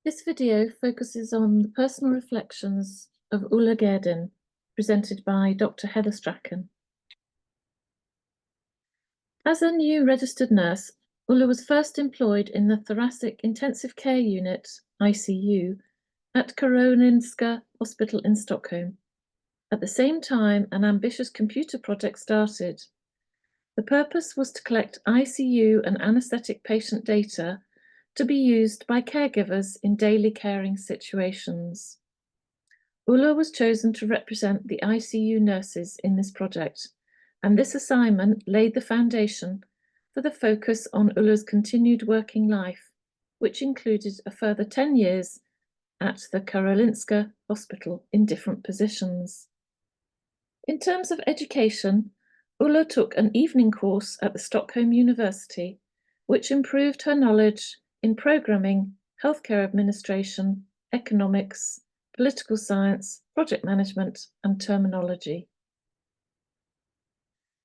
This video focuses on the personal reflections of Ulla Gerdin, presented by Dr. Heather Strachan. As a new registered nurse, Ulla was first employed in the Thoracic Intensive Care Unit, ICU, at Karolinska Hospital in Stockholm. At the same time, an ambitious computer project started. The purpose was to collect ICU and anaesthetic patient data to be used by caregivers in daily caring situations. Ulla was chosen to represent the ICU nurses in this project, and this assignment laid the foundation for the focus on Ulla's continued working life, which included a further 10 years at the Karolinska Hospital in different positions. In terms of education, Ulla took an evening course at the Stockholm University, which improved her knowledge in programming, healthcare administration, economics, political science, project management, and terminology.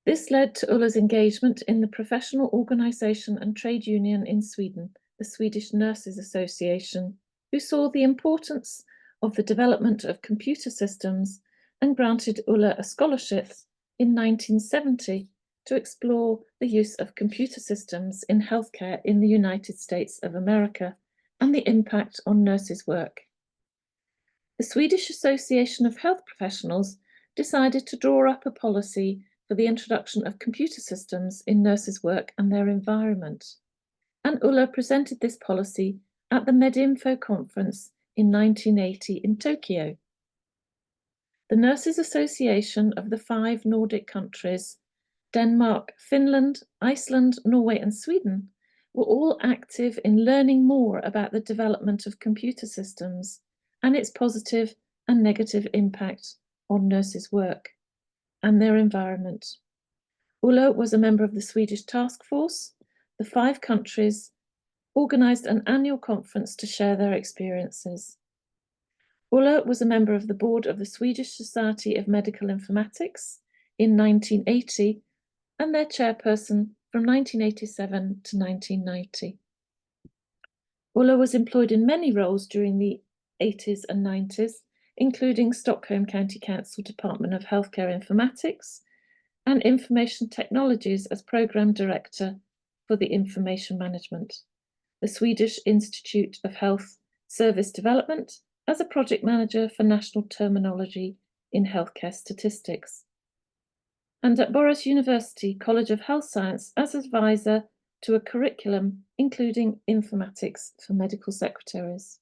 This led to Ulla's engagement in the professional organisation and trade union in Sweden, the Swedish Nurses Association, who saw the importance of the development of computer systems and granted Ulla a scholarship in 1970 to explore the use of computer systems in healthcare in the United States of America and the impact on nurses' work. The Swedish Association of Health Professionals decided to draw up a policy for the introduction of computer systems in nurses' work and their environment, and Ulla presented this policy at the Medinfo conference in 1980 in Tokyo. The Nurses Association of the 5 Nordic countries, Denmark, Finland, Iceland, Norway, and Sweden, were all active in learning more about the development of computer systems and its positive and negative impact on nurses' work and their environment. Ulla was a member of the Swedish task force. The 5 countries organised an annual conference to share their experiences. Ulla was a member of the board of the Swedish Society of Medical Informatics in 1980 and their chairperson from 1987 to 1990. Ulla was employed in many roles during the 80s and 90s, including Stockholm County Council Department of Healthcare Informatics and Information Technologies as Programme Director for the Information Management, the Swedish Institute of Health Service Development as a Project Manager for National Terminology in Healthcare Statistics, and at Borås University College of Health Science as advisor to a curriculum including informatics for medical secretaries.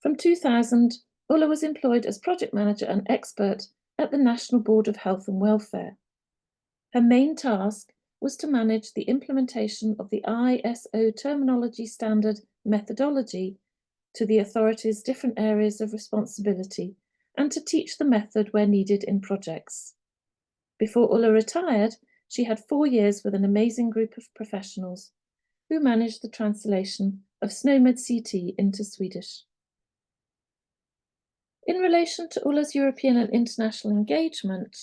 From 2000, Ulla was employed as project manager and expert at the National Board of Health and Welfare. Her main task was to manage the implementation of the ISO terminology standard methodology to the authority's different areas of responsibility and to teach the method where needed in projects. Before Ulla retired, she had 4 years with an amazing group of professionals who managed the translation of SNOMED CT into Swedish. In relation to Ulla's European and international engagement,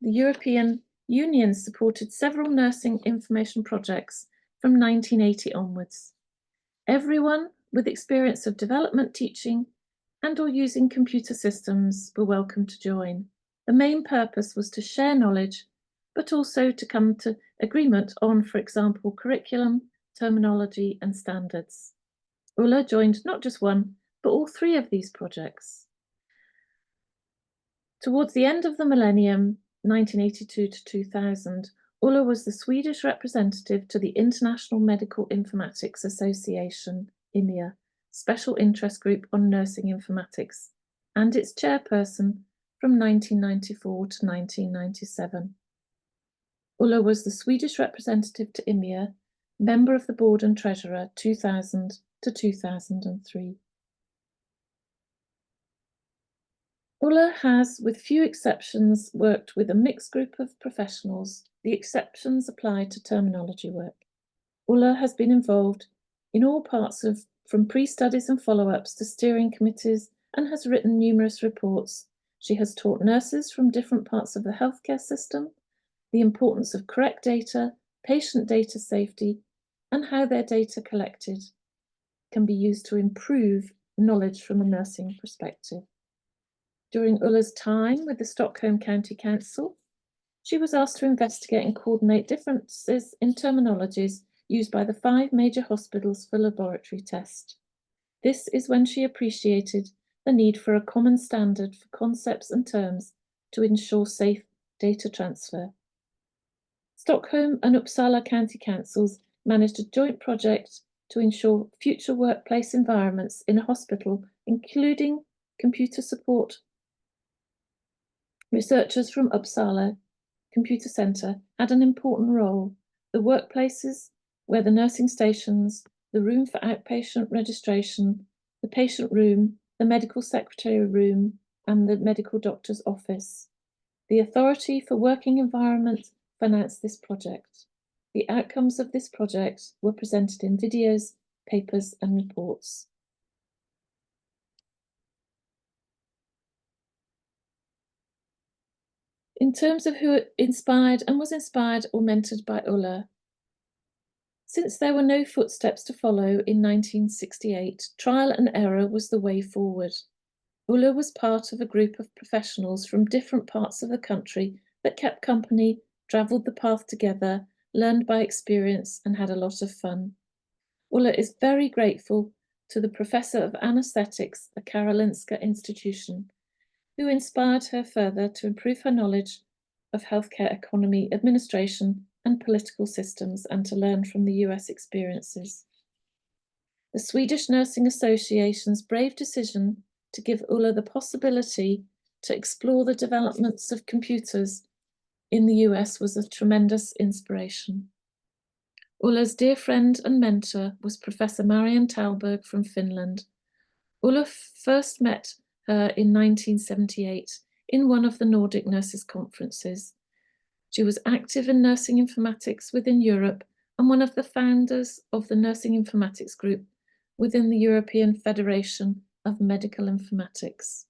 the European Union supported several nursing information projects from 1980 onwards. Everyone with experience of development, teaching, and/or using computer systems were welcome to join. The main purpose was to share knowledge, but also to come to agreement on, for example, curriculum, terminology, and standards. Ulla joined not just one, but all 3 of these projects. Towards the end of the millennium, 1982 to 2000, Ulla was the Swedish representative to the International Medical Informatics Association, IMIA, Special Interest Group on Nursing Informatics, and its chairperson from 1994 to 1997. Ulla was the Swedish representative to IMIA, member of the board and treasurer 2000 to 2003. Ulla has, with few exceptions, worked with a mixed group of professionals. The exceptions apply to terminology work. Ulla has been involved in all parts of, from pre-studies and follow-ups to steering committees, and has written numerous reports. She has taught nurses from different parts of the healthcare system the importance of correct data, patient data safety, and how their data collected, can be used to improve knowledge from a nursing perspective. During Ulla's time with the Stockholm County Council, she was asked to investigate and coordinate differences in terminologies used by the 5 major hospitals for laboratory tests. This is when she appreciated the need for a common standard for concepts and terms to ensure safe data transfer. Stockholm and Uppsala County Councils managed a joint project to ensure future workplace environments in a hospital, including computer support. Researchers from Uppsala Computer Centre had an important role. The workplaces where the nursing stations, the room for outpatient registration, the patient room, the medical secretary room, and the medical doctor's office. The Authority for Working Environment financed this project. The outcomes of this project were presented in videos, papers, and reports. In terms of who inspired and was inspired or mentored by Ulla, since there were no footsteps to follow in 1968, trial and error was the way forward. Ulla was part of a group of professionals from different parts of the country that kept company, travelled the path together, learned by experience, and had a lot of fun. Ulla is very grateful to the Professor of Anaesthetics at Karolinska Institution, who inspired her further to improve her knowledge of healthcare economy, administration, and political systems, and to learn from the US experiences. The Swedish Nursing Association's brave decision to give Ulla the possibility to explore the developments of computers in the US was a tremendous inspiration. Ulla's dear friend and mentor was Professor Marian Talberg from Finland. Ulla first met her in 1978 in one of the Nordic Nurses Conferences. She was active in nursing informatics within Europe and one of the founders of the Nursing Informatics Group within the European Federation of Medical Informatics.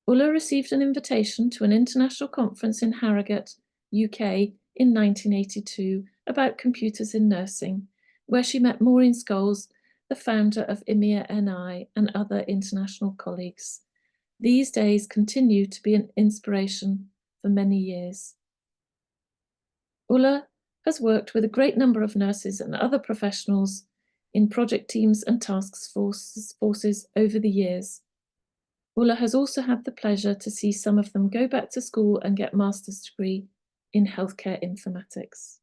Ulla received an invitation to an international conference in Harrogate, UK in 1982 about computers in nursing, where she met Maureen Scholes, the founder of IMIA-NI, and other international colleagues. These days continue to be an inspiration for many years. Ulla has worked with a great number of nurses and other professionals in project teams and task forces over the years. Ulla has also had the pleasure to see some of them go back to school and get master's degree in healthcare informatics.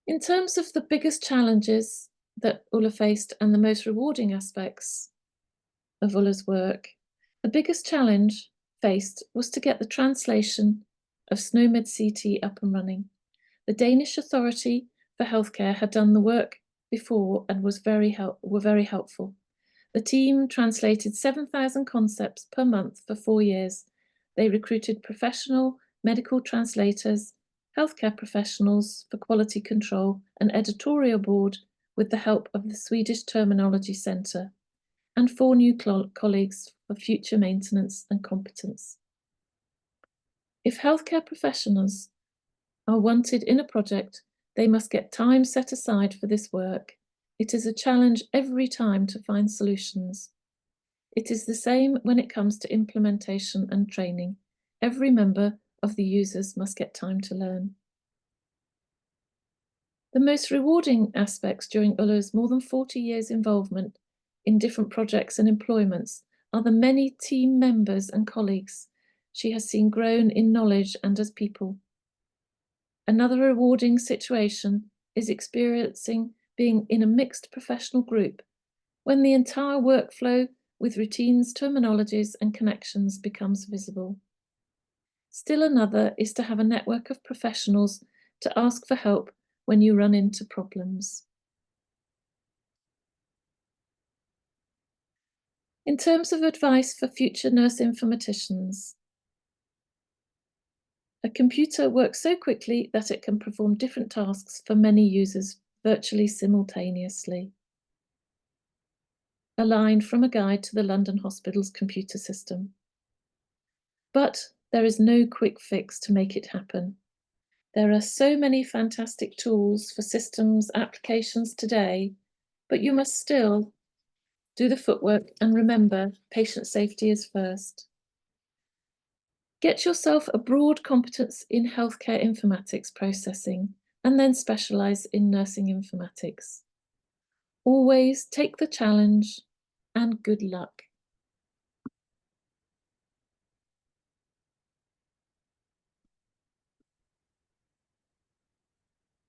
In terms of the biggest challenges that Ulla faced and the most rewarding aspects of Ulla's work, the biggest challenge faced was to get the translation of SNOMED CT up and running. The Danish Authority for Healthcare had done the work before and were very helpful. The team translated 7,000 concepts per month for 4 years. They recruited professional medical translators, healthcare professionals for quality control, an editorial board with the help of the Swedish Terminology Centre, and 4 new colleagues for future maintenance and competence. If healthcare professionals are wanted in a project, they must get time set aside for this work. It is a challenge every time to find solutions. It is the same when it comes to implementation and training. Every member of the users must get time to learn. The most rewarding aspects during Ulla's more than 40 years involvement in different projects and employments are the many team members and colleagues she has seen grown in knowledge and as people. Another rewarding situation is experiencing being in a mixed professional group when the entire workflow with routines, terminologies, and connections becomes visible. Still another is to have a network of professionals to ask for help when you run into problems. In terms of advice for future nurse informaticians, a computer works so quickly that it can perform different tasks for many users virtually simultaneously. A line from a guide to the London Hospital's computer system. But there is no quick fix to make it happen. There are so many fantastic tools for systems applications today, but you must still do the footwork and remember patient safety is first. Get yourself a broad competence in healthcare informatics processing and then specialise in nursing informatics. Always take the challenge and good luck.